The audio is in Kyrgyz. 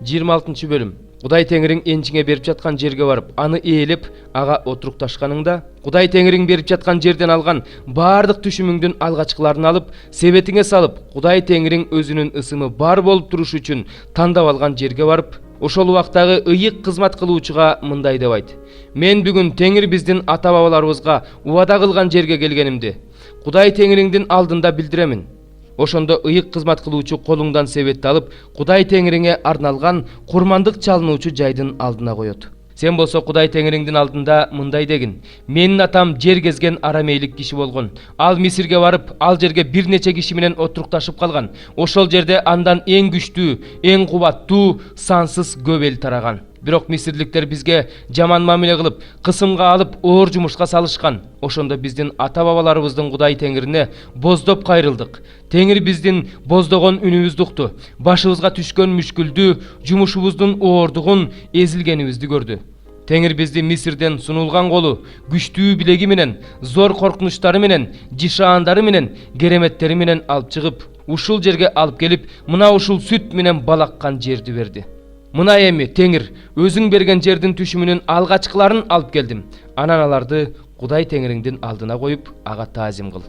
26 bölüm. Кудай Теңириң энчиңе берип жаткан жерге барып, аны ээлеп, ага отурукташканыңда, Кудай Теңириң берип жаткан жерден алган бардык түшүмүңдүн алгачкыларын алып, себетиңе салып, Кудай Теңириң өзүнүн ысымы бар болуп туруш үчүн тандап алган жерге барып, ошол убактагы ыйык кызмат кылуучуга мындай деп айт: Мен бүгүн Теңир биздин ата-бабаларыбызга убада кылган жерге келгенимди Кудай Теңириңдин алдында билдиремин. Ошондо ыйык кызмат кылуучу колуңдан себетти алып, Кудай Теңириңе арналган курмандык чалынуучу жайдын алдына коет. Сен болсо Кудай Теңириңдин алдында мындай дегин: Менин атам жер кезген арамейлик киши болгон. Ал Мисирге барып, ал жерге бир нече киши менен отурукташып калган. Ошол жерде андан эң күчтүү, эң кубаттуу, сансыз көп эл тараган. Бирок мисирликтер бизге жаман мамиле кылып, кысымга алып, оор жумушка салышкан. Ошондо биздин ата-бабаларыбыздын Кудай Теңирине боздоп кайрылдык. Теңир биздин боздогон үнүбүздү укту. Башыбызга түшкөн мүшкүлдү, жумушубуздун оордугун, эзилгенибизди көрдү. Теңир бизди Мисирден сунулган колу, күчтүү билеги менен, зор коркунучтары менен, жишаандары менен, кереметтери менен алып чыгып, ушул жерге алып келип, мына ушул сүт менен балаккан жерди берди. Мына эми Теңир өзүң берген жердин түшүмүнүн алгачкыларын алып келдим. Анан аларды Кудай Теңириңдин алдына коюп, ага таазим кыл.